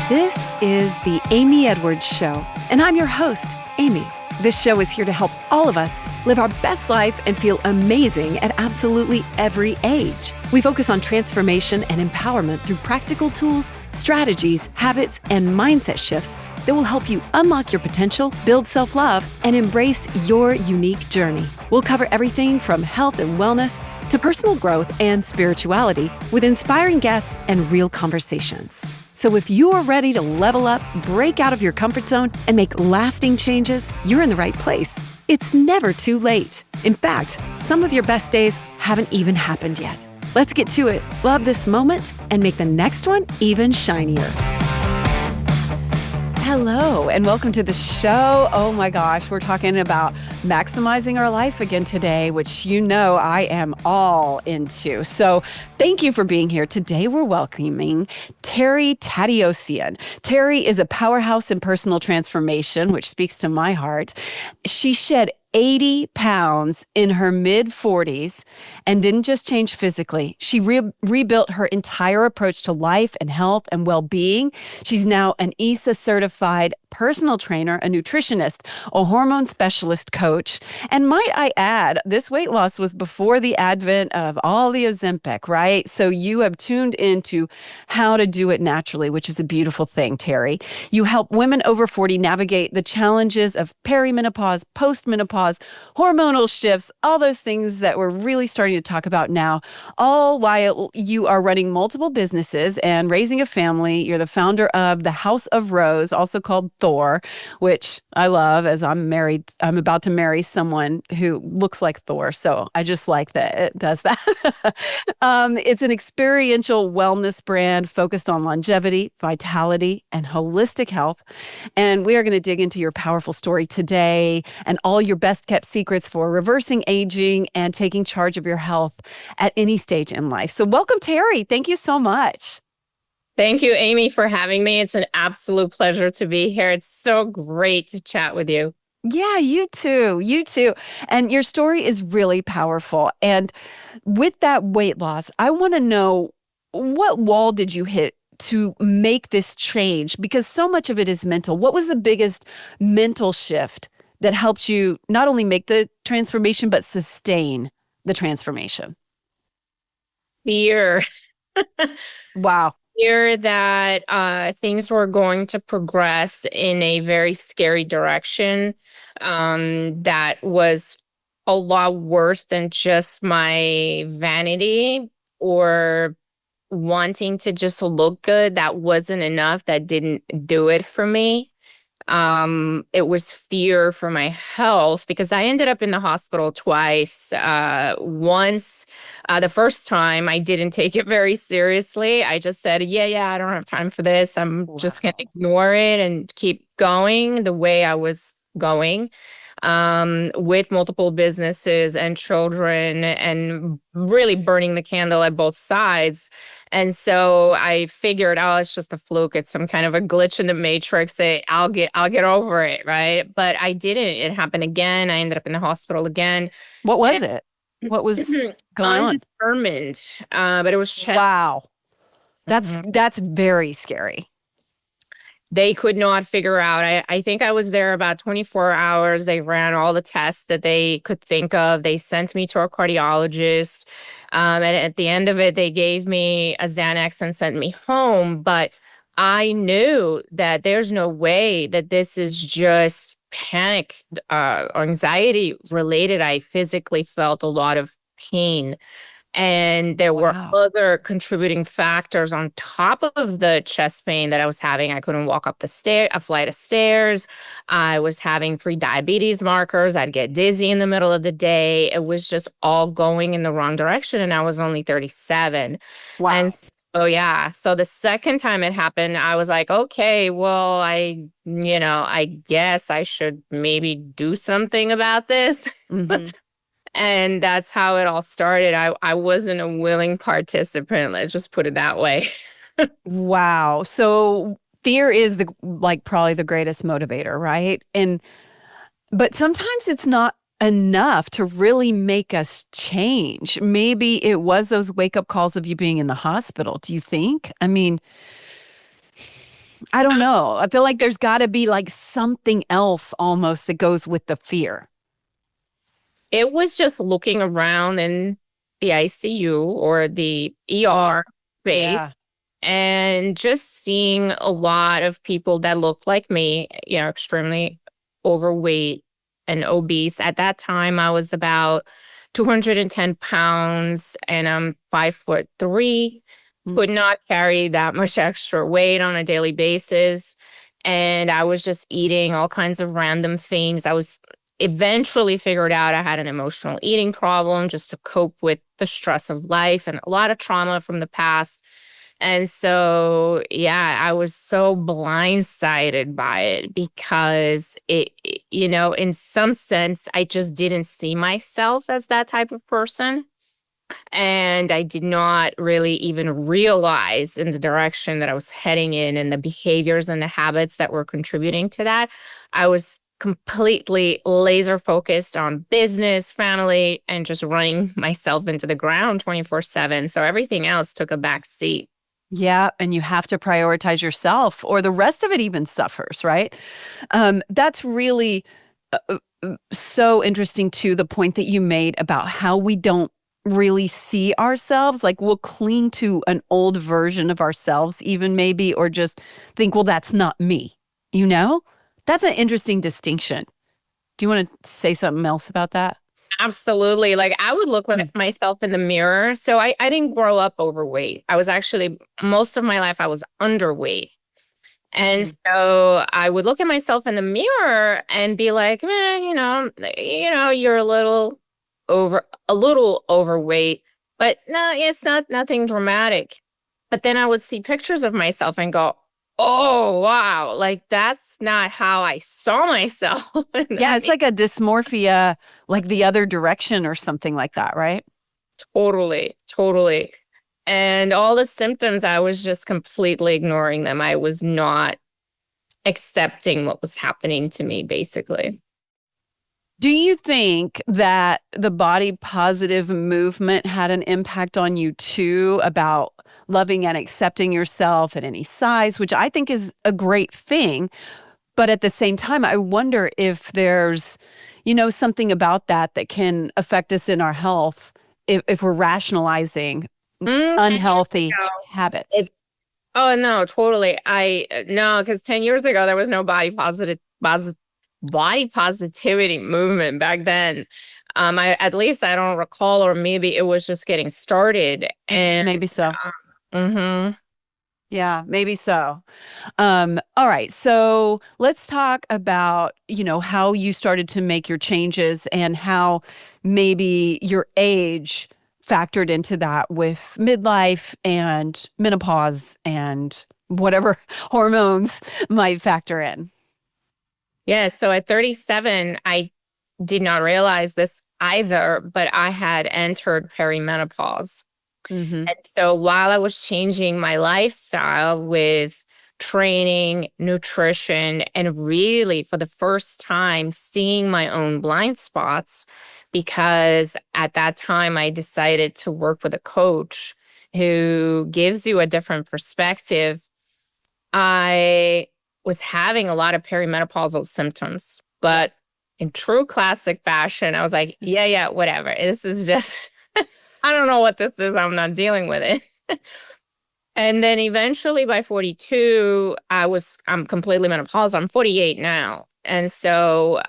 This is the Amy Edwards Show, and I'm your host, Amy. This show is here to help all of us live our best life and feel amazing at absolutely every age. We focus on transformation and empowerment through practical tools, strategies, habits, and mindset shifts that will help you unlock your potential, build self-love, and embrace your unique journey. We'll cover everything from health and wellness to personal growth and spirituality with inspiring guests and real conversations. So if you are ready to level up, break out of your comfort zone, and make lasting changes, you're in the right place. It's never too late. In fact, some of your best days haven't even happened yet. Let's get to it. Love this moment and make the next one even shinier. Hello, and welcome to the show. Oh my gosh, we're talking about maximizing our life again today, which you know I am all into. So thank you for being here. Today we're welcoming Terry Tateossian. Terry is a powerhouse in personal transformation, which speaks to my heart. She shed 80 pounds in her mid-40s and didn't just change physically. She rebuilt her entire approach to life and health and well-being. She's now an ISSA-certified personal trainer, a nutritionist, a hormone specialist coach. And might I add, this weight loss was before the advent of all the Ozempic, right? So you have tuned into how to do it naturally, which is a beautiful thing, Terry. You help women over 40 navigate the challenges of perimenopause, post-menopause, hormonal shifts, all those things that we're really starting to talk about now, all while you are running multiple businesses and raising a family. You're the founder of the House of Rose, also called THOR, which I love as I'm about to marry someone who looks like Thor. So I just like that it does that. It's an experiential wellness brand focused on longevity, vitality, and holistic health. And we are going to dig into your powerful story today and all your best kept secrets for reversing aging and taking charge of your health at any stage in life. So welcome, Terry. Thank you so much. Thank you, Amy, for having me. It's an absolute pleasure to be here. It's so great to chat with you. Yeah, you too. You too. And your story is really powerful. And with that weight loss, I want to know, what wall did you hit to make this change? Because so much of it is mental. What was the biggest mental shift that helped you not only make the transformation, but sustain the transformation? Fear. Wow. Fear that things were going to progress in a very scary direction that was a lot worse than just my vanity or wanting to just look good. That wasn't enough. That didn't do it for me. It was fear for my health because I ended up in the hospital twice. Once, the first time I didn't take it very seriously. I just said, yeah, I don't have time for this. I'm just going to ignore it and keep going the way I was going. With multiple businesses and children and really burning the candle at both sides. And so I figured, it's just a fluke. It's some kind of a glitch in the matrix. I'll get over it, right? But I didn't. It happened again. I ended up in the hospital again. What was it? What was going on? Undetermined. But it was chest. Wow. That's very scary. They could not figure out. I think I was there about 24 hours. They ran all the tests that they could think of. They sent me to a cardiologist. And at the end of it, they gave me a Xanax and sent me home. But I knew that there's no way that this is just panic or anxiety related. I physically felt a lot of pain. And there were other contributing factors on top of the chest pain that I was having. I couldn't walk up a flight of stairs. I was having pre-diabetes markers. I'd get dizzy in the middle of the day. It was just all going in the wrong direction. And I was only 37. Wow. And so the second time it happened, I was like, okay, well, I guess I should maybe do something about this. Mm-hmm. And that's how it all started. I wasn't a willing participant. Let's just put it that way. Wow. So fear is probably the greatest motivator, right? But sometimes it's not enough to really make us change. Maybe it was those wake-up calls of you being in the hospital. Do you think? I mean, I don't know. I feel like there's got to be like something else almost that goes with the fear. It was just looking around in the ICU or the Oh, ER yeah. base and just seeing a lot of people that looked like me, extremely overweight and obese. At that time, I was about 210 pounds and I'm 5'3". Mm. Could not carry that much extra weight on a daily basis. And I was just eating all kinds of random things. I was eventually figured out I had an emotional eating problem just to cope with the stress of life and a lot of trauma from the past. And so, yeah, I was so blindsided by it because in some sense, I just didn't see myself as that type of person. And I did not really even realize in the direction that I was heading in and the behaviors and the habits that were contributing to that. I was completely laser focused on business, family, and just running myself into the ground 24/7. So everything else took a back seat. Yeah. And you have to prioritize yourself or the rest of it even suffers, right? That's really so interesting to the point that you made about how we don't really see ourselves. Like we'll cling to an old version of ourselves, even maybe, or just think, well, that's not me. You know, that's an interesting distinction. Do you want to say something else about that? Absolutely. Like I would look Mm. at myself in the mirror. So I didn't grow up overweight. I was actually, most of my life, I was underweight. And Mm. so I would look at myself in the mirror and be like, man, you're a little overweight, but no, it's not nothing dramatic. But then I would see pictures of myself and go, oh, wow, like that's not how I saw myself. And Yeah, I it's mean, like a dysmorphia, like the other direction or something like that, right? totally, totally. And all the symptoms, I was just completely ignoring them. I was not accepting what was happening to me, basically. Do you think that the body positive movement had an impact on you too about loving and accepting yourself at any size, which I think is a great thing? But at the same time, I wonder if there's, something about that that can affect us in our health if we're rationalizing 10 years unhealthy ago, habits. it, oh no, totally. No, because 10 years ago, there was no body positivity movement back then. At least I don't recall, or maybe it was just getting started. And, Maybe so. mhm. Yeah, maybe so. All right. So let's talk about, how you started to make your changes and how maybe your age factored into that with midlife and menopause and whatever hormones might factor in. Yeah, so at 37, I did not realize this either, but I had entered perimenopause. Hmm. And so while I was changing my lifestyle with training, nutrition, and really for the first time seeing my own blind spots, because at that time I decided to work with a coach who gives you a different perspective. I was having a lot of perimenopausal symptoms, but in true classic fashion, I was like, yeah, yeah, whatever. This is just, I don't know what this is. I'm not dealing with it. And then eventually by 42, I'm completely menopausal. I'm 48 now. And so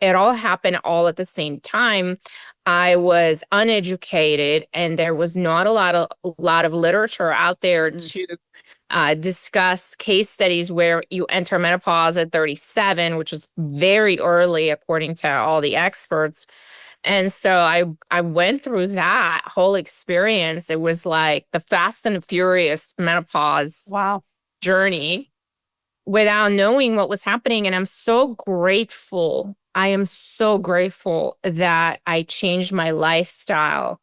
it all happened all at the same time. I was uneducated and there was not a lot of literature out there Mm. to discuss case studies where you enter menopause at 37, which is very early according to all the experts. And so I went through that whole experience. It was like the fast and furious menopause Wow. journey without knowing what was happening. And I'm so grateful. I am so grateful that I changed my lifestyle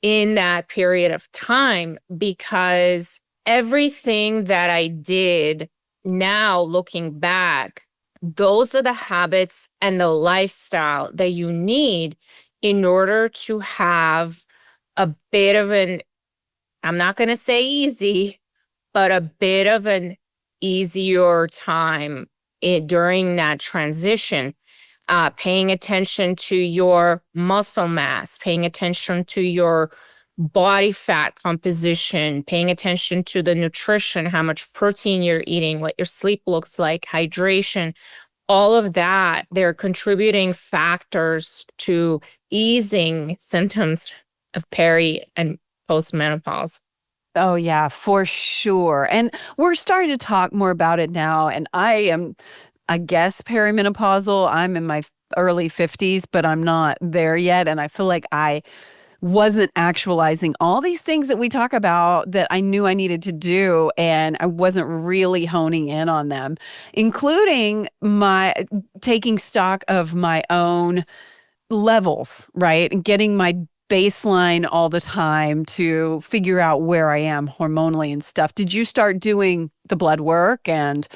in that period of time because everything that I did now looking back, those are the habits and the lifestyle that you need in order to have a bit of an, I'm not going to say easy, but a bit of an easier time during that transition. Paying attention to your muscle mass, paying attention to your body fat composition, paying attention to the nutrition, how much protein you're eating, what your sleep looks like, hydration, all of that, they're contributing factors to easing symptoms of peri and postmenopause. Oh, yeah, for sure. And we're starting to talk more about it now. And I guess, perimenopausal. I'm in my early 50s, but I'm not there yet. And I feel like I wasn't actualizing all these things that we talk about that I knew I needed to do. And I wasn't really honing in on them, including my taking stock of my own levels, right? And getting my baseline all the time to figure out where I am hormonally and stuff. Did you start doing the blood work and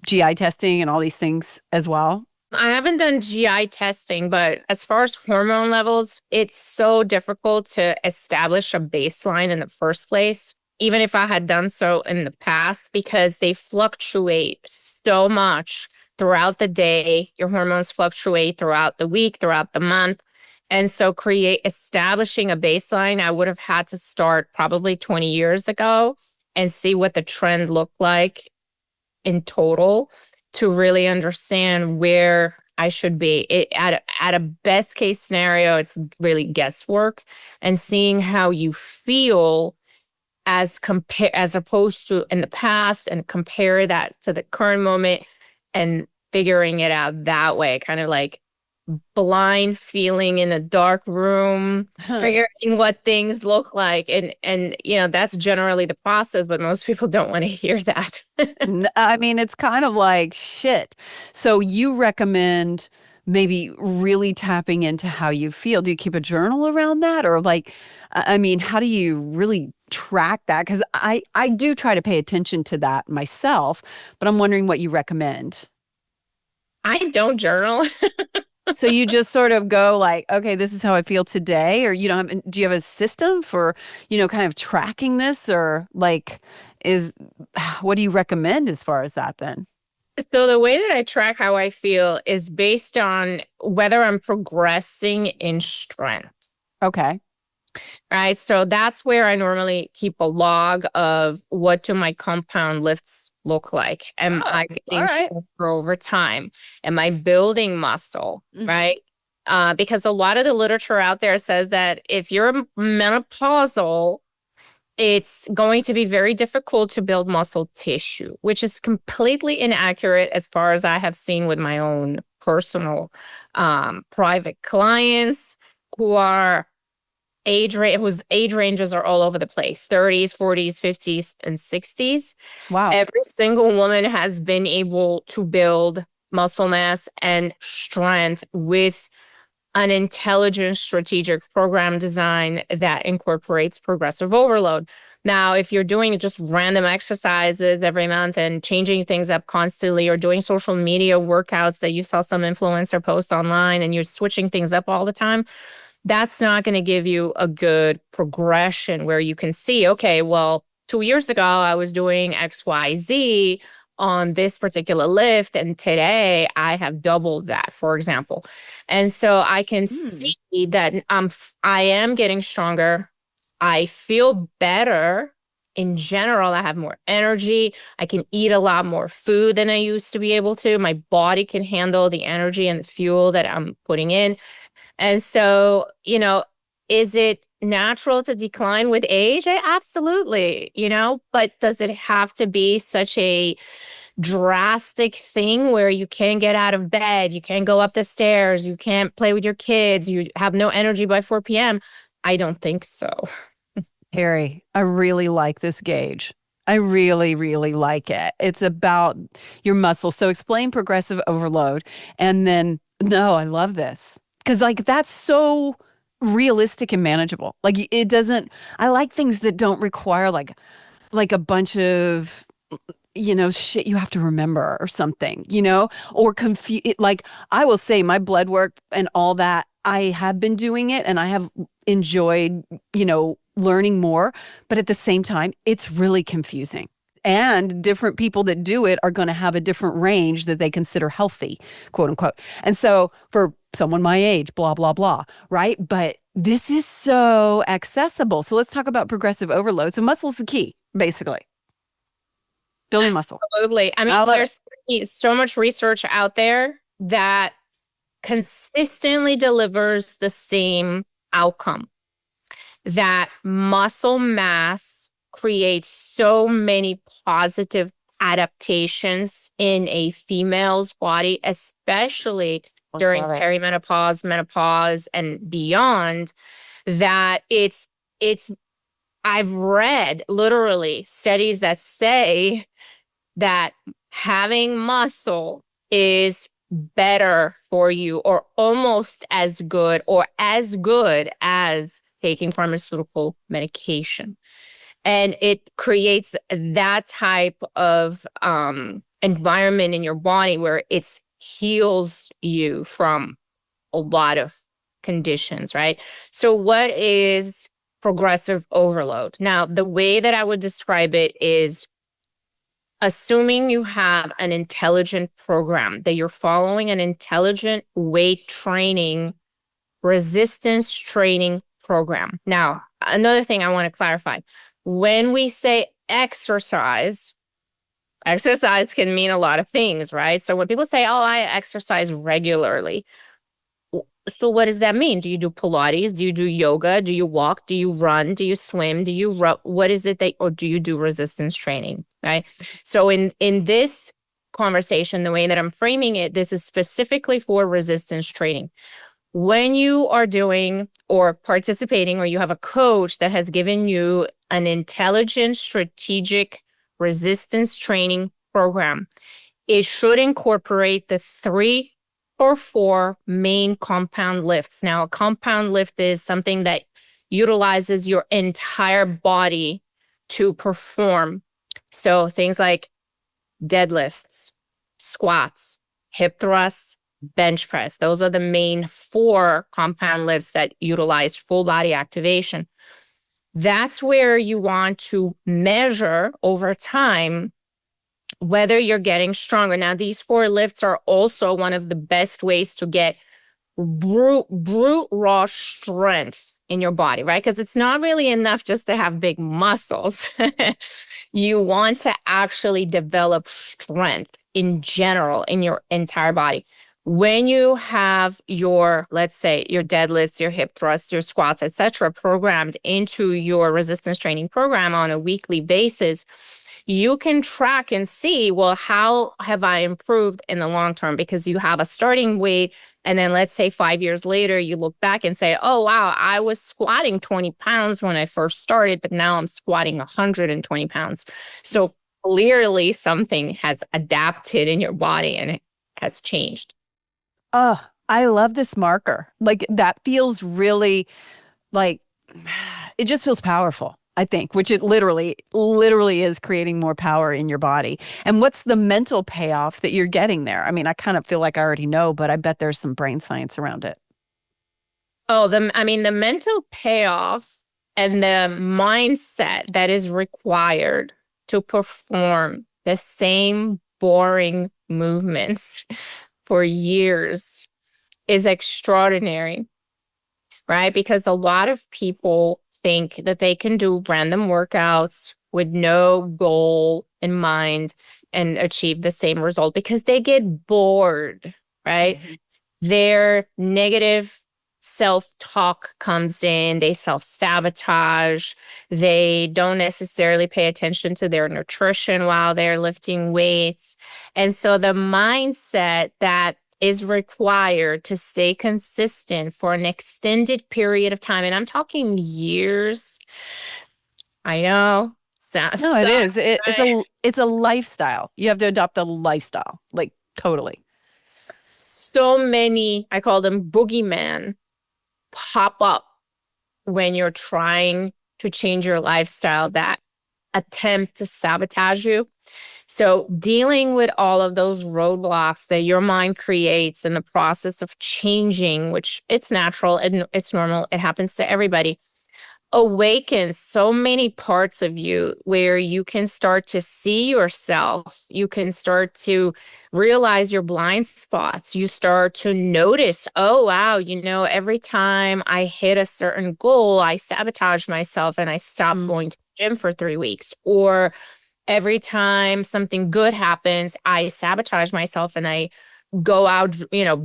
GI testing and all these things as well? I haven't done GI testing, but as far as hormone levels, it's so difficult to establish a baseline in the first place, even if I had done so in the past, because they fluctuate so much throughout the day. Your hormones fluctuate throughout the week, throughout the month. And so establishing a baseline, I would have had to start probably 20 years ago and see what the trend looked like in total to really understand where I should be. At a best case scenario, it's really guesswork and seeing how you feel as opposed to in the past, and compare that to the current moment and figuring it out that way, kind of like blind feeling in a dark room, figuring what things look like. And that's generally the process, but most people don't want to hear that. I mean, it's kind of like shit. So you recommend maybe really tapping into how you feel. Do you keep a journal around that? Or like, I mean, how do you really track that? Because I do try to pay attention to that myself, but I'm wondering what you recommend. I don't journal. So you just sort of go like, okay, this is how I feel today, or do you have a system for, kind of tracking this, or like, what do you recommend as far as that then? So the way that I track how I feel is based on whether I'm progressing in strength. Okay. Right. So that's where I normally keep a log of what do my compound lifts look like. Am I All getting right. stronger over time? Am I building muscle? Mm. Right. Because a lot of the literature out there says that if you're menopausal, it's going to be very difficult to build muscle tissue, which is completely inaccurate as far as I have seen with my own personal private clients who are whose age ranges are all over the place, 30s, 40s, 50s, and 60s. Wow. Every single woman has been able to build muscle mass and strength with an intelligent strategic program design that incorporates progressive overload. Now, if you're doing just random exercises every month and changing things up constantly, or doing social media workouts that you saw some influencer post online and you're switching things up all the time, that's not going to give you a good progression where you can see, okay, well, 2 years ago, I was doing XYZ on this particular lift, and today I have doubled that, for example. And so I can see that I am getting stronger. I feel better. In general, I have more energy. I can eat a lot more food than I used to be able to. My body can handle the energy and the fuel that I'm putting in. And so, is it natural to decline with age? Absolutely, but does it have to be such a drastic thing where you can't get out of bed, you can't go up the stairs, you can't play with your kids, you have no energy by 4 p.m.? I don't think so. Harry, I really like this gauge. I really, really like it. It's about your muscles. So explain progressive overload. And then, no, I love this. Because, like, that's so realistic and manageable. Like, it doesn't, I like things that don't require, like a bunch of, shit you have to remember or something, or confuse. Like, I will say my blood work and all that, I have been doing it and I have enjoyed, learning more. But at the same time, it's really confusing. And different people that do it are going to have a different range that they consider healthy, quote unquote. And so for someone my age, blah, blah, blah, right? But this is so accessible. So let's talk about progressive overload. So muscle's the key, basically. Building muscle. Absolutely. I mean, there's so much research out there that consistently delivers the same outcome, that muscle mass creates so many positive adaptations in a female's body, especially during perimenopause, menopause, and beyond, that I've read literally studies that say that having muscle is better for you, or almost as good as taking pharmaceutical medication. And it creates that type of environment in your body where it heals you from a lot of conditions, right? So what is progressive overload? Now, the way that I would describe it is assuming you have an intelligent program, that you're following an intelligent weight training, resistance training program. Now, another thing I want to clarify. When we say exercise can mean a lot of things, right? So when people say, oh, I exercise regularly, so what does that mean? Do you do Pilates? Do you do yoga? Do you walk? Do you run? Do you swim? Do you what is it or do you do resistance training, right? So in this conversation, the way that I'm framing it, this is specifically for resistance training. When you are doing or participating, or you have a coach that has given you an intelligent, strategic resistance training program, it should incorporate the 3 or 4 main compound lifts. Now, a compound lift is something that utilizes your entire body to perform. So things like deadlifts, squats, hip thrusts, bench press. Those are the main 4 compound lifts that utilize full body activation. That's where you want to measure over time whether you're getting stronger. Now, these 4 lifts are also one of the best ways to get brute raw strength in your body, right? Because it's not really enough just to have big muscles. You want to actually develop strength in general in your entire body. When you have your, let's say, your deadlifts, your hip thrusts, your squats, etc., programmed into your resistance training program on a weekly basis, you can track and see, well, how have I improved in the long term? Because you have a starting weight, and then let's say 5 years later, you look back and say, oh, wow, I was squatting 20 pounds when I first started, but now I'm squatting 120 pounds. So clearly something has adapted in your body and it has changed. Oh, I love this marker. Like, that feels really like, it just feels powerful, I think, which it literally is creating more power in your body. And what's the mental payoff that you're getting there? I mean, I kind of feel like I already know, but I bet there's some brain science around it. Oh, the mental payoff and the mindset that is required to perform the same boring movements for years is extraordinary, right? Because a lot of people think that they can do random workouts with no goal in mind and achieve the same result because they get bored, right? Mm-hmm. Their negative self-talk comes in, they self-sabotage, they don't necessarily pay attention to their nutrition while they're lifting weights. And so the mindset that is required to stay consistent for an extended period of time, and I'm talking years. I know. No, it is. It's a lifestyle. You have to adopt the lifestyle, like totally. So many, I call them boogeyman, pop up when you're trying to change your lifestyle that attempt to sabotage you. So dealing with all of those roadblocks that your mind creates in the process of changing, which it's natural and it's normal, it happens to everybody. awakens so many parts of you where you can start to see yourself. You can start to realize your blind spots. You start to notice, oh, wow, every time I hit a certain goal, I sabotage myself and I stop Mm. going to the gym for 3 weeks. Or every time something good happens, I sabotage myself and I go out,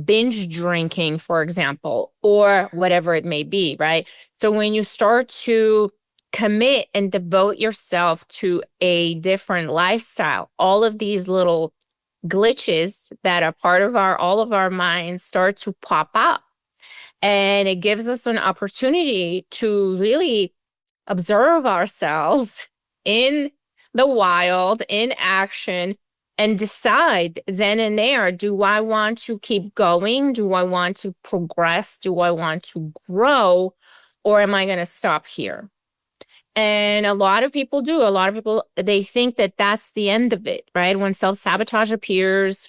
binge drinking, for example, or whatever it may be, right? So when you start to commit and devote yourself to a different lifestyle, all of these little glitches that are part of all of our minds start to pop up. And it gives us an opportunity to really observe ourselves in the wild, in action, and decide then and there, do I want to keep going? Do I want to progress? Do I want to grow? Or am I going to stop here? And a lot of people do. A lot of people, they think that that's the end of it, right? When self-sabotage appears,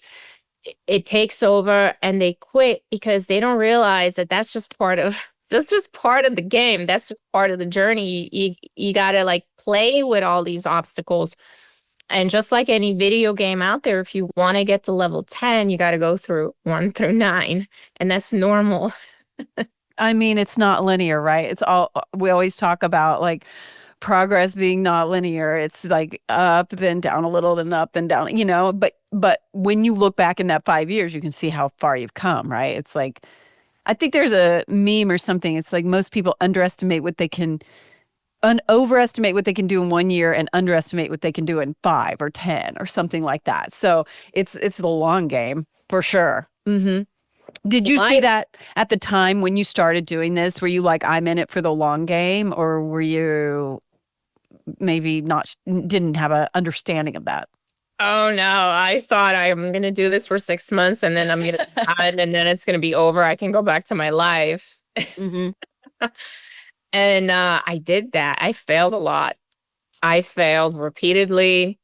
it takes over and they quit because they don't realize that that's just part of the game. That's just part of the journey. You got to like play with all these obstacles. And just like any video game out there, if you want to get to level 10, you got to go through 1 through 9. And that's normal. I mean, it's not linear, right? It's all, we always talk about like progress being not linear. It's like up, then down a little, then up, then down, but when you look back in that 5 years, you can see how far you've come, right? It's like, I think there's a meme or something. It's like most people overestimate what they can do in 1 year and underestimate what they can do in 5 or 10 or something like that. So it's the long game for sure. Did you see Life. that at the time when you started doing this? Were you like, I'm in it for the long game, or were you maybe not, didn't have an understanding of that? Oh no, I thought I'm going to do this for 6 months and then I'm going to done and then it's going to be over. I can go back to my life. Hmm. And I did that. I failed a lot. I failed repeatedly.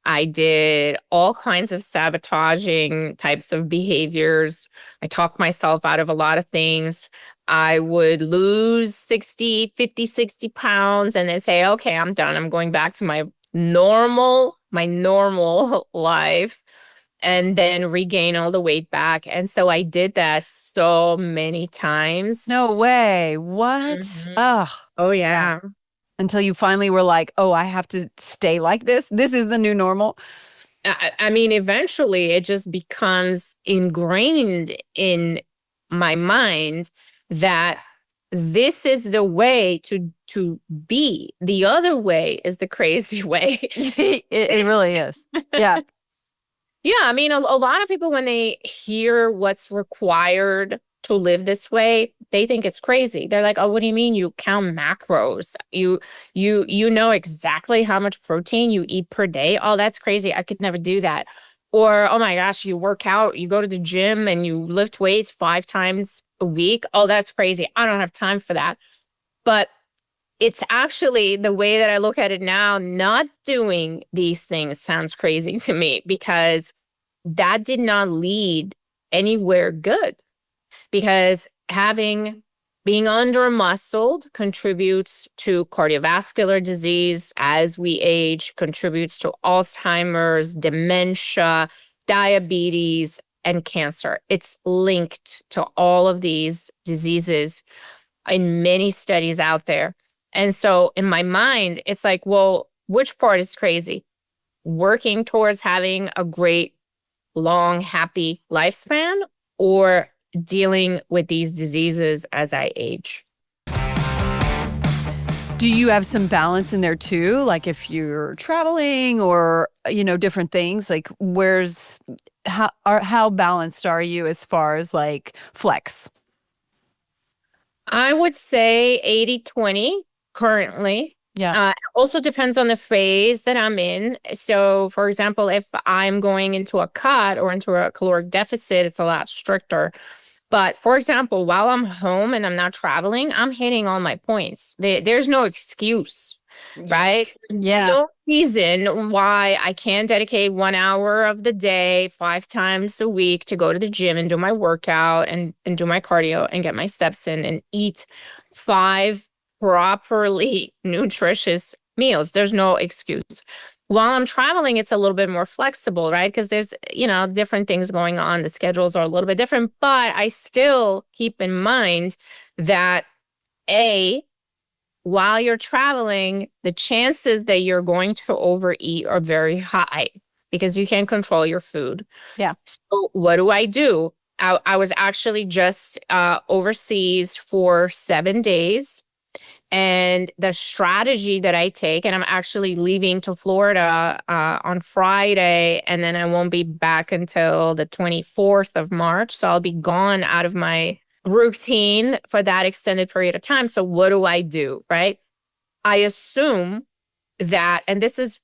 I did all kinds of sabotaging types of behaviors. I talked myself out of a lot of things. I would lose 60, 50, 60 pounds and then say, okay, I'm done. I'm going back to my normal life and then regain all the weight back. And so I did that so many times. No way. What? Mhm. Oh, Oh, wow. yeah. Until you finally were like, oh, I have to stay like this. This is the new normal. I mean, eventually it just becomes ingrained in my mind that this is the way to be. The other way is the crazy way. It really is. Yeah. Yeah, I mean, a lot of people, when they hear what's required to live this way, they think it's crazy. They're like, "Oh, what do you mean you count macros? You know exactly how much protein you eat per day? Oh, that's crazy. I could never do that." Or, "Oh my gosh, you work out, you go to the gym and you lift weights 5 times a week. Oh, that's crazy. I don't have time for that." But it's actually the way that I look at it now, not doing these things sounds crazy to me because that did not lead anywhere good. Because being under muscled contributes to cardiovascular disease as we age, contributes to Alzheimer's, dementia, diabetes, and cancer. It's linked to all of these diseases in many studies out there. And so in my mind, it's like, well, which part is crazy? Working towards having a great, long, happy lifespan or dealing with these diseases as I age? Do you have some balance in there too? Like if you're traveling or, different things, like how balanced are you as far as like flex? I would say 80-20 currently. Yeah. Also depends on the phase that I'm in. So, for example, if I'm going into a cut or into a caloric deficit, it's a lot stricter. But for example, while I'm home and I'm not traveling, I'm hitting all my points. There's no excuse, right? Yeah. No reason why I can't dedicate 1 hour of the day, 5 times a week to go to the gym and do my workout and do my cardio and get my steps in and eat 5 properly nutritious meals. There's no excuse. While I'm traveling, it's a little bit more flexible, right? Because there's, different things going on. The schedules are a little bit different, but I still keep in mind that while you're traveling, the chances that you're going to overeat are very high because you can't control your food. Yeah. So what do? I was actually just overseas for 7 days. And the strategy that I take, and I'm actually leaving to Florida on Friday, and then I won't be back until the 24th of March. So I'll be gone out of my routine for that extended period of time. So what do? Right? I assume that, and this is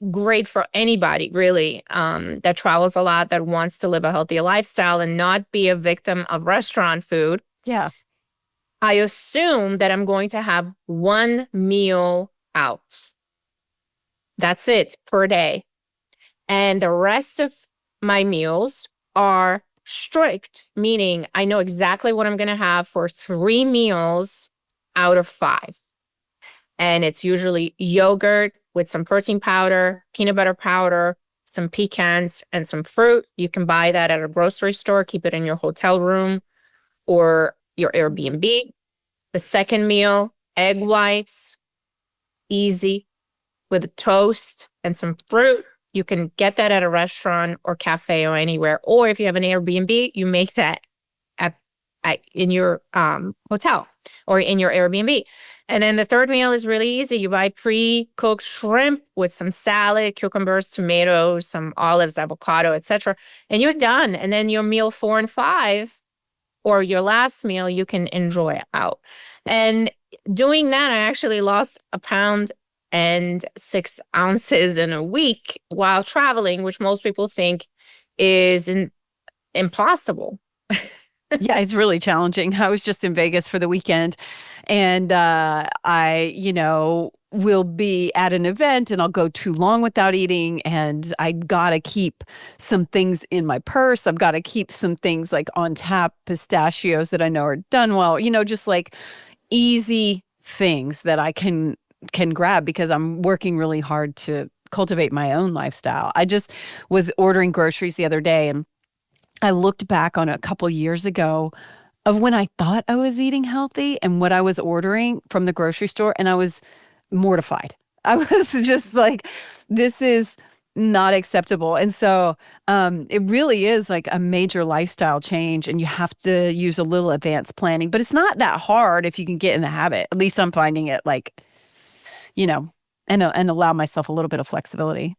great for anybody really that travels a lot, that wants to live a healthy lifestyle and not be a victim of restaurant food. Yeah. I assume that I'm going to have one meal out. That's it per day. And the rest of my meals are strict, meaning I know exactly what I'm going to have for 3 meals out of 5. And it's usually yogurt with some protein powder, peanut butter powder, some pecans, and some fruit. You can buy that at a grocery store, keep it in your hotel room or your Airbnb. The second meal, egg whites, easy, with a toast and some fruit. You can get that at a restaurant or cafe or anywhere. Or if you have an Airbnb, you make that in your hotel or in your Airbnb. And then the third meal is really easy. You buy pre-cooked shrimp with some salad, cucumbers, tomatoes, some olives, avocado, etc. And you're done. And then your meal 4 and 5, or your last meal, you can enjoy out. And doing that, I actually lost 1 pound and 6 ounces in a week while traveling, which most people think is impossible. Yeah, it's really challenging. I was just in Vegas for the weekend, and I will be at an event and I'll go too long without eating, and I gotta keep some things in my purse. I've got to keep some things like on tap pistachios that I know are done well, just like easy things that I can grab because I'm working really hard to cultivate my own lifestyle. I just was ordering groceries the other day, and I looked back on a couple years ago of when I thought I was eating healthy and what I was ordering from the grocery store, and I was mortified. I was just like, this is not acceptable. And so it really is like a major lifestyle change, and you have to use a little advanced planning, but it's not that hard if you can get in the habit. At least I'm finding it and allow myself a little bit of flexibility.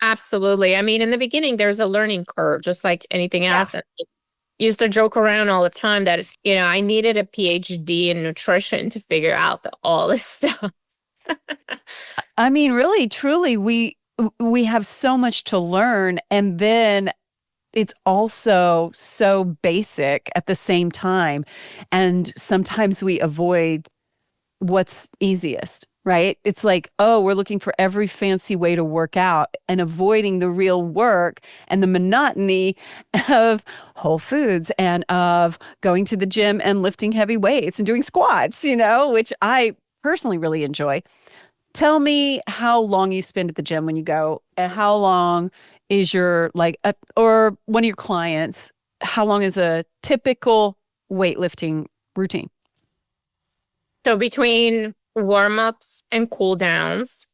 Absolutely. I mean, in the beginning, there's a learning curve, just like anything Yeah. else. And I used to joke around all the time that, I needed a PhD in nutrition to figure out all this stuff. I mean, really, truly, we have so much to learn, and then it's also so basic at the same time. And sometimes we avoid what's easiest, right? It's like, oh, we're looking for every fancy way to work out and avoiding the real work and the monotony of Whole Foods and of going to the gym and lifting heavy weights and doing squats, which I personally really enjoy. Tell me how long you spend at the gym when you go, and how long is your or one of your clients, how long is a typical weightlifting routine? So between warm-ups and cool downs,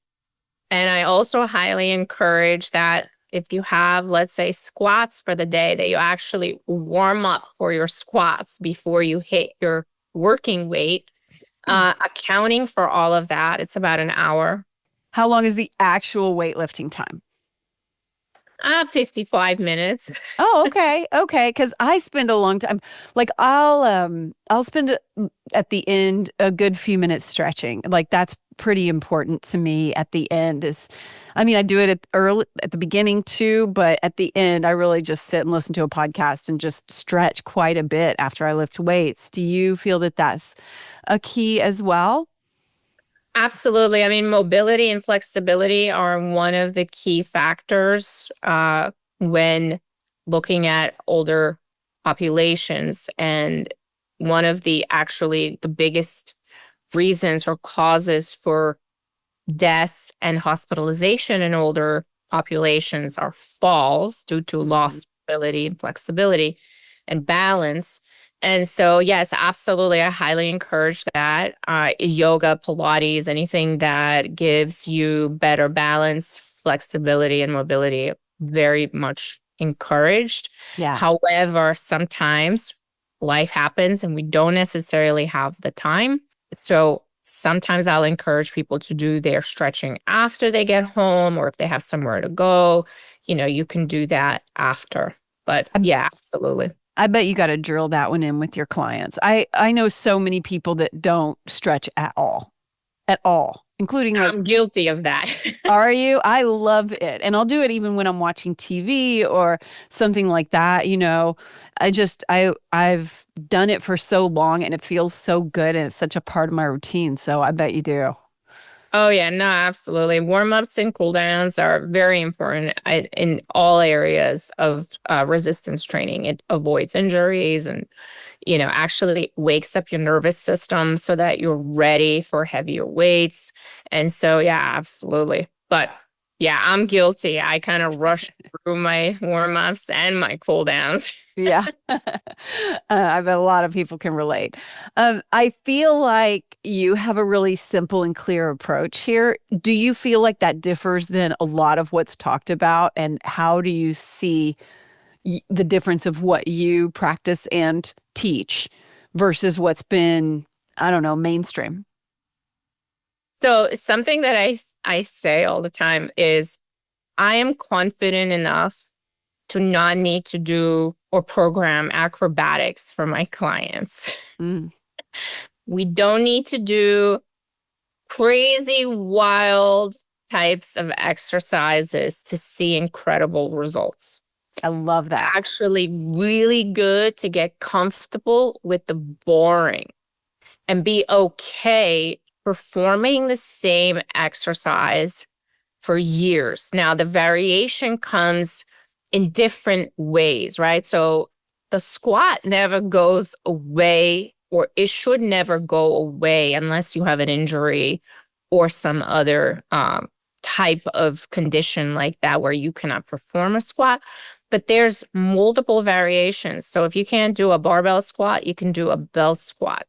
and I also highly encourage that if you have, let's say, squats for the day, that you actually warm up for your squats before you hit your working weight. Accounting for all of that, it's about an hour. How long is the actual weightlifting time? 55 minutes. Oh, okay. Okay. Because I spend a long time. Like I'll spend at the end a good few minutes stretching. Like that's pretty important to me at the end I do it at the beginning too, but at the end I really just sit and listen to a podcast and just stretch quite a bit after I lift weights. Do you feel that that's a key as well? Absolutely. I mean, mobility and flexibility are one of the key factors when looking at older populations. And one of the biggest reasons or causes for deaths and hospitalization in older populations are falls due to lost mobility and flexibility and balance. And so, yes, absolutely, I highly encourage that. Yoga, Pilates, anything that gives you better balance, flexibility, and mobility, very much encouraged. Yeah. However, sometimes life happens and we don't necessarily have the time. So sometimes I'll encourage people to do their stretching after they get home, or if they have somewhere to go, you can do that after. But yeah, absolutely. I bet you got to drill that one in with your clients. I know so many people that don't stretch at all, including like, I'm guilty of that. are you? I love it. And I'll do it even when I'm watching TV or something like that. I've done it for so long and it feels so good and it's such a part of my routine. So I bet you do. Oh, yeah, no, absolutely. Warm-ups and cool-downs are very important in all areas of resistance training. It avoids injuries and, actually wakes up your nervous system so that you're ready for heavier weights. And so, yeah, absolutely. But yeah, I'm guilty. I kind of rush through my warm-ups and my cool-downs. Yeah. I bet a lot of people can relate. I feel like you have a really simple and clear approach here. Do you feel like that differs than a lot of what's talked about? And how do you see the difference of what you practice and teach versus what's been, I don't know, mainstream? So something that I say all the time is I am confident enough to not need to do or program acrobatics for my clients. Mm, We don't need to do crazy, wild types of exercises to see incredible results. I love that. Actually, really good to get comfortable with the boring and be okay performing the same exercise for years. Now, the variation comes in different ways, right? So the squat never goes away, or it should never go away unless you have an injury or some other type of condition like that where you cannot perform a squat. But there's multiple variations. So if you can't do a barbell squat, you can do a belt squat.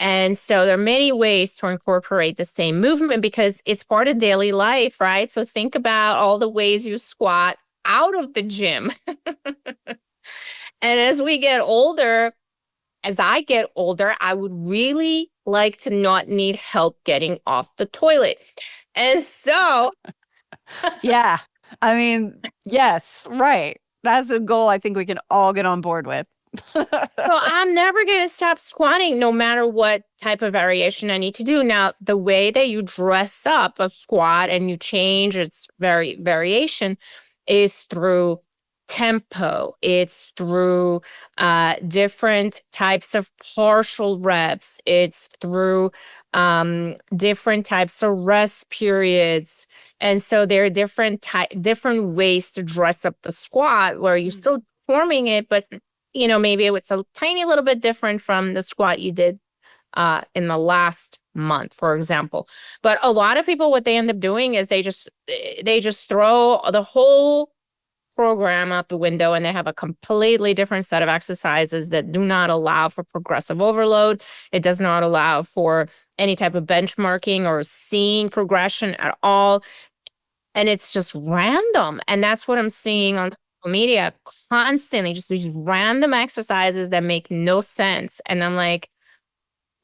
And so there are many ways to incorporate the same movement because it's part of daily life, right? So think about all the ways you squat out of the gym. And as I get older, I would really like to not need help getting off the toilet. And so, Yeah. I mean, yes, right. That's a goal I think we can all get on board with. so I'm never going to stop squatting no matter what type of variation I need to do. Now, the way that you dress up a squat and you change its variation is through tempo. It's through different types of partial reps. It's through different types of rest periods. And so there are different ways to dress up the squat where you're still performing it, but maybe it's a tiny little bit different from the squat you did in the last month, for example. But a lot of people, what they end up doing is they just throw the whole program out the window and they have a completely different set of exercises that do not allow for progressive overload. It does not allow for any type of benchmarking or seeing progression at all. And it's just random. And that's what I'm seeing on social media constantly, just these random exercises that make no sense. And I'm like,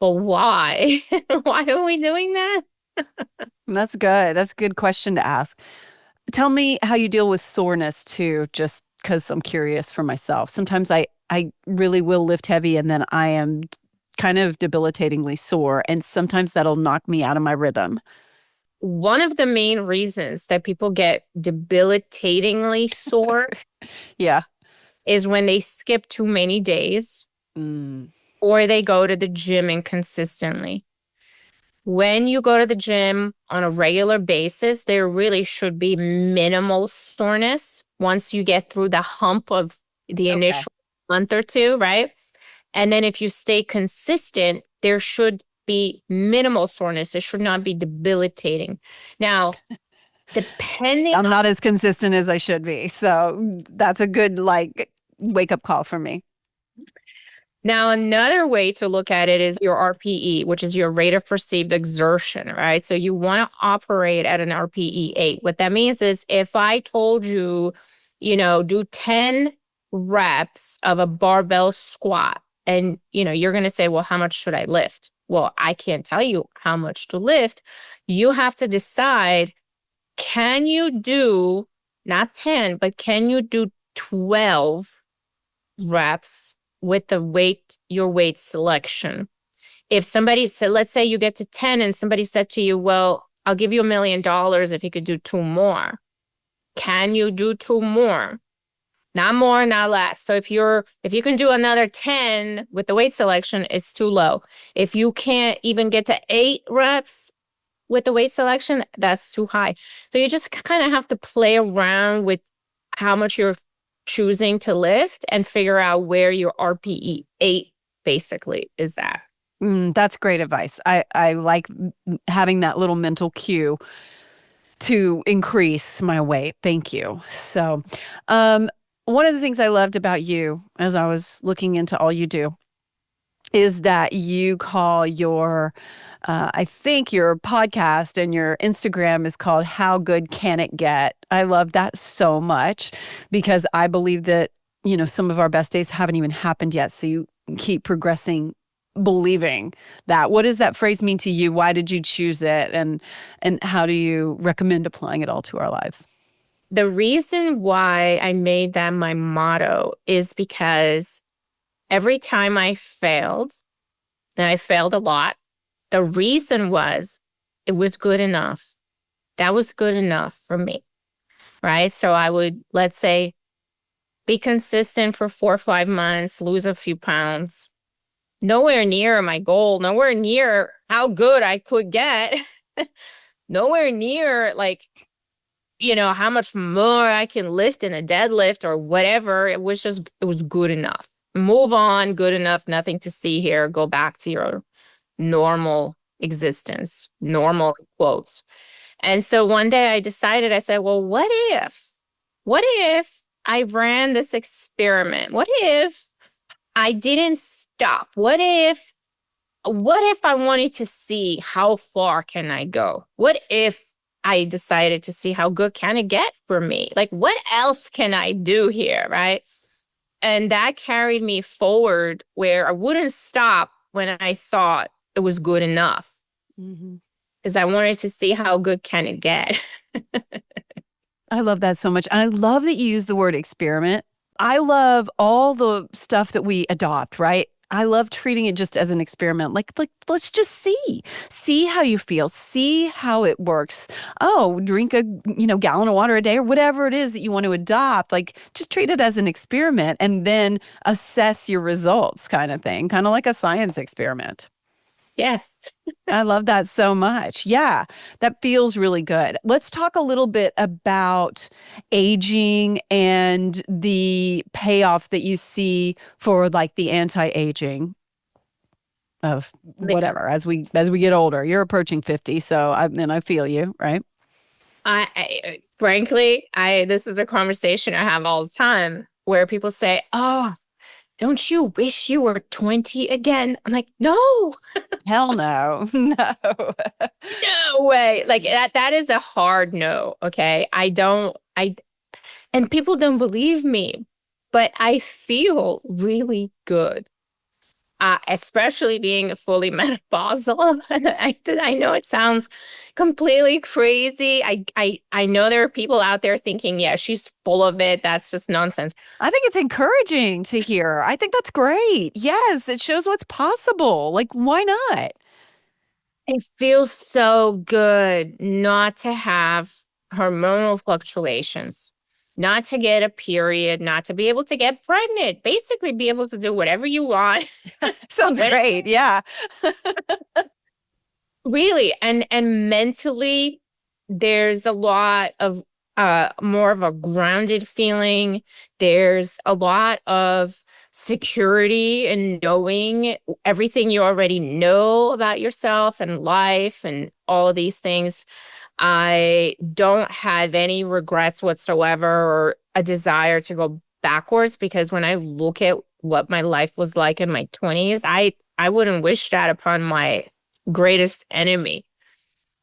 but why? Why are we doing that? That's good. That's a good question to ask. Tell me how you deal with soreness too, just because I'm curious for myself. Sometimes I really will lift heavy and then I am kind of debilitatingly sore. And sometimes that'll knock me out of my rhythm. One of the main reasons that people get debilitatingly sore Yeah. is when they skip too many days Mm, or they go to the gym inconsistently. When you go to the gym on a regular basis, there really should be minimal soreness once you get through the hump of the okay. initial month or two, right? And then if you stay consistent, there should be minimal soreness. It should not be debilitating. Now, depending I'm not as consistent as I should be. So that's a good like wake up call for me. Now, another way to look at it is your RPE, which is your rate of perceived exertion, right? So you want to operate at an RPE 8. What that means is if I told you, do 10 reps of a barbell squat, and, you're going to say, well, how much should I lift? Well, I can't tell you how much to lift. You have to decide, can you do not 10, but can you do 12 reps with your weight selection? If somebody said, let's say you get to 10 and somebody said to you, well, I'll give you $1 million if you could do 2 more. Can you do 2 more? Not more, not less. So if you can do another 10 with the weight selection, it's too low. If you can't even get to 8 reps with the weight selection, that's too high. So you just kind of have to play around with how much you're choosing to lift and figure out where your RPE 8 basically is at. That's great advice. I like having that little mental cue to increase my weight. Thank you. So, one of the things I loved about you as I was looking into all you do is that you call I think your podcast and your Instagram is called How Good Can It Get? I love that so much because I believe that, some of our best days haven't even happened yet. So you keep progressing, believing that. What does that phrase mean to you? Why did you choose it? And how do you recommend applying it all to our lives? The reason why I made that my motto is because every time I failed, and I failed a lot, the reason was it was good enough. That was good enough for me, right? So I would, let's say, be consistent for 4 or 5 months, lose a few pounds. Nowhere near my goal, nowhere near how good I could get, nowhere near how much more I can lift in a deadlift or whatever. It was good enough. Move on, good enough, nothing to see here. Go back to your normal existence, normal quotes. And so one day I decided, I said, well, what if I ran this experiment? What if I didn't stop? What if I wanted to see how far can I go? What if I decided to see how good can it get for me? Like, what else can I do here, right? And that carried me forward where I wouldn't stop when I thought it was good enough. Because I wanted to see how good can it get. I love that so much. And I love that you use the word experiment. I love all the stuff that we adopt, right? I love treating it just as an experiment. Like let's just see how you feel, see how it works. Oh, drink a, gallon of water a day or whatever it is that you want to adopt. Like just treat it as an experiment and then assess your results kind of thing, kind of like a science experiment. Yes. I love that so much. Yeah, that feels really good. Let's talk a little bit about aging and the payoff that you see for like the anti-aging of whatever as we get older. You're approaching 50, so I feel you, right? Frankly, this is a conversation I have all the time where people say, "Oh, don't you wish you were 20 again?" I'm like, no. Hell no. No. No way. Like that is a hard no. Okay. And people don't believe me, but I feel really good. Especially being fully menopausal. I know it sounds completely crazy. I know there are people out there thinking, yeah, she's full of it. That's just nonsense. I think it's encouraging to hear. I think that's great. Yes, it shows what's possible. Like, why not? It feels so good not to have hormonal fluctuations, not to get a period, not to be able to get pregnant, basically be able to do whatever you want. Sounds great. Yeah. Really. And mentally, there's a lot of more of a grounded feeling. There's a lot of security and knowing everything you already know about yourself and life and all of these things. I don't have any regrets whatsoever or a desire to go backwards, because when I look at what my life was like in my 20s, I wouldn't wish that upon my greatest enemy.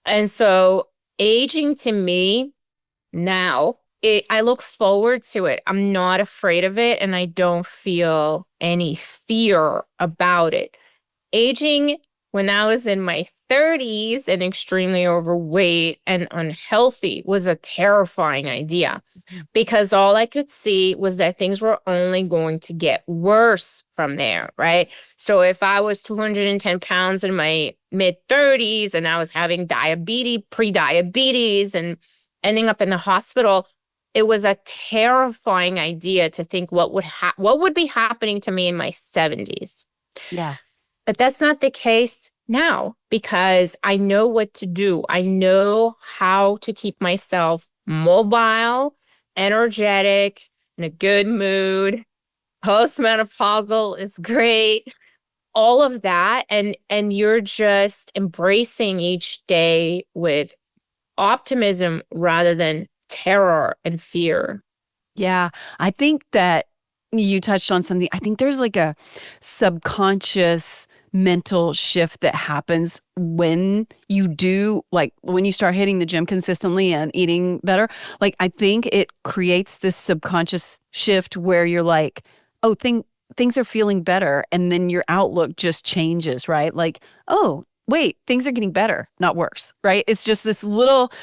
And so aging to me now, I look forward to it. I'm not afraid of it, and I don't feel any fear about it. Aging when I was in my 30s and extremely overweight and unhealthy was a terrifying idea, because all I could see was that things were only going to get worse from there, right? So if I was 210 pounds in my mid 30s and I was having diabetes, pre-diabetes, and ending up in the hospital, it was a terrifying idea to think what would be happening to me in my 70s. Yeah. But that's not the case now, because I know what to do. I know how to keep myself mobile, energetic, in a good mood. Postmenopausal is great. All of that. And you're just embracing each day with optimism rather than terror and fear. Yeah. I think that you touched on something. I think there's like a subconscious mental shift that happens when you do, like when you start hitting the gym consistently and eating better. Like, I think it creates this subconscious shift where you're like, oh, things are feeling better. And then your outlook just changes, right? Like, oh, wait, things are getting better, not worse, right? It's just this little,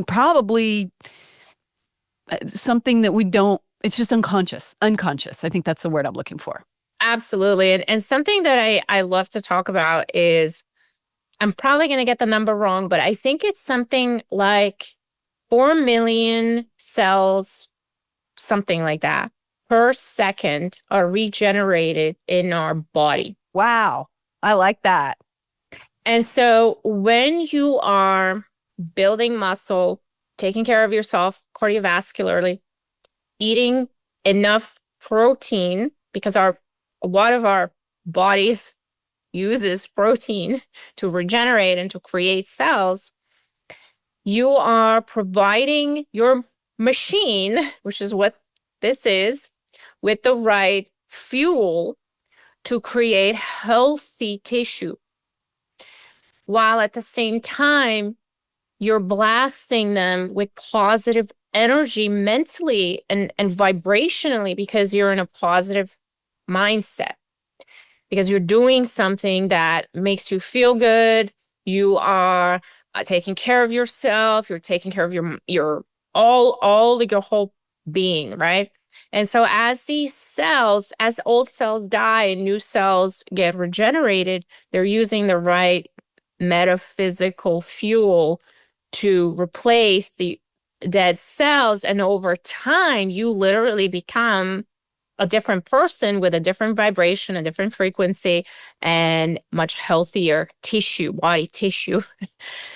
probably something that we don't, it's just unconscious. I think that's the word I'm looking for. Absolutely. And something that I love to talk about is, I'm probably going to get the number wrong, but I think it's something like 4 million cells, something like that, per second are regenerated in our body. Wow. I like that. And so when you are building muscle, taking care of yourself cardiovascularly, eating enough protein, because a lot of our bodies uses protein to regenerate and to create cells, you are providing your machine, which is what this is, with the right fuel to create healthy tissue, while at the same time, you're blasting them with positive energy mentally and vibrationally, because you're in a positive mindset, because you're doing something that makes you feel good. You are taking care of yourself. You're taking care of your your whole being, right? And so as old cells die and new cells get regenerated, they're using the right metaphysical fuel to replace the dead cells. And over time, you literally become a different person with a different vibration, a different frequency, and much healthier body tissue.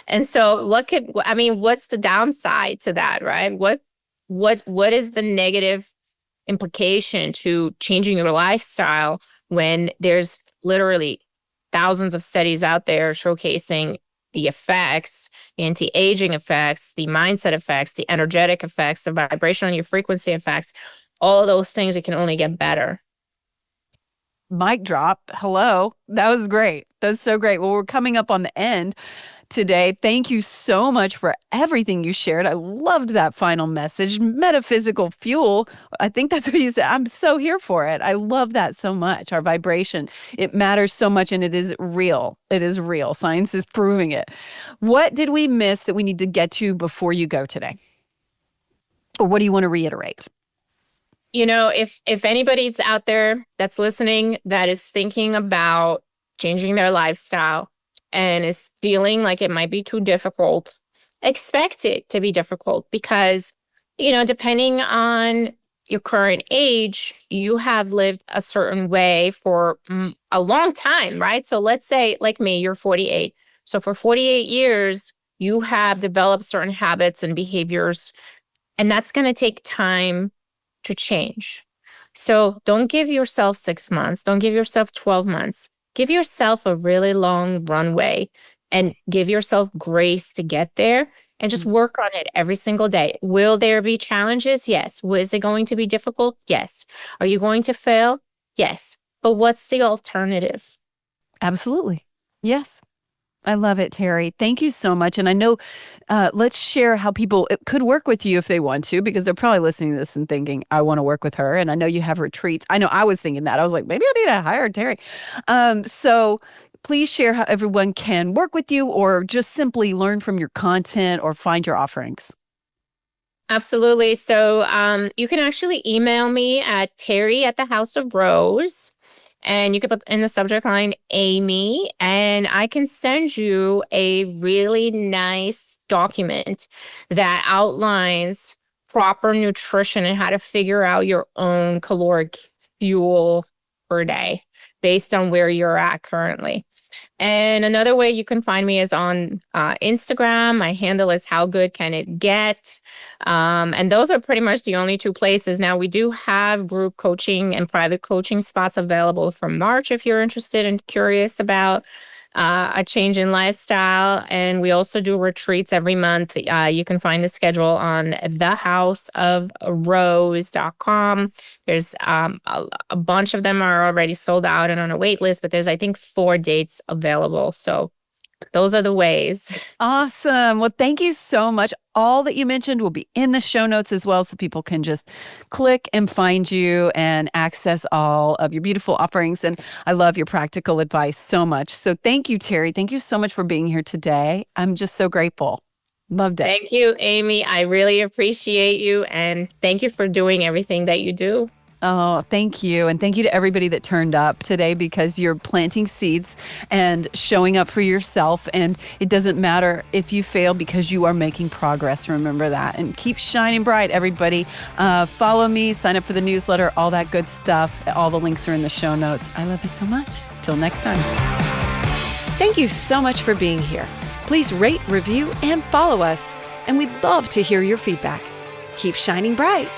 And so what's the downside to that, right? What is the negative implication to changing your lifestyle when there's literally thousands of studies out there showcasing the effects, anti-aging effects, the mindset effects, the energetic effects, the vibrational and your frequency effects, all of those things, it can only get better. Mic drop. Hello. That was great. That's so great. Well, we're coming up on the end today. Thank you so much for everything you shared. I loved that final message. Metaphysical fuel. I think that's what you said. I'm so here for it. I love that so much. Our vibration, it matters so much, and it is real. It is real. Science is proving it. What did we miss that we need to get to before you go today? Or what do you want to reiterate? If anybody's out there that's listening that is thinking about changing their lifestyle and is feeling like it might be too difficult, expect it to be difficult, because, depending on your current age, you have lived a certain way for a long time, right? So let's say, like me, you're 48. So for 48 years, you have developed certain habits and behaviors, and that's going to take time to change. So don't give yourself 6 months. Don't give yourself 12 months. Give yourself a really long runway and give yourself grace to get there and just work on it every single day. Will there be challenges? Yes. Is it going to be difficult? Yes. Are you going to fail? Yes. But what's the alternative? Absolutely. Yes. I love it, Terry. Thank you so much. And I know, let's share how people could work with you if they want to, because they're probably listening to this and thinking, I want to work with her. And I know you have retreats. I know I was thinking that. I was like, maybe I need to hire Terry. So please share how everyone can work with you or just simply learn from your content or find your offerings. Absolutely. So you can actually email me at Terry at the House of Rose. And you can put in the subject line Amy, and I can send you a really nice document that outlines proper nutrition and how to figure out your own caloric fuel per day based on where you're at currently. And another way you can find me is on Instagram. My handle is How Good Can It Get? And those are pretty much the only two places. Now, we do have group coaching and private coaching spots available for March if you're interested and curious about a change in lifestyle. And we also do retreats every month. You can find the schedule on thehouseofrose.com. There's a bunch of them are already sold out and on a wait list, but there's, I think, 4 dates available. So those are the ways. Awesome. Well, thank you so much. All that you mentioned will be in the show notes as well, so people can just click and find you and access all of your beautiful offerings. And I love your practical advice so much. So thank you, Terry. Thank you so much for being here today. I'm just so grateful. Loved it. Thank you, Amy. I really appreciate you. And thank you for doing everything that you do. Oh, thank you. And thank you to everybody that turned up today, because you're planting seeds and showing up for yourself. And it doesn't matter if you fail, because you are making progress. Remember that. And keep shining bright, everybody. Follow me, sign up for the newsletter, all that good stuff. All the links are in the show notes. I love you so much. Till next time. Thank you so much for being here. Please rate, review, and follow us. And we'd love to hear your feedback. Keep shining bright.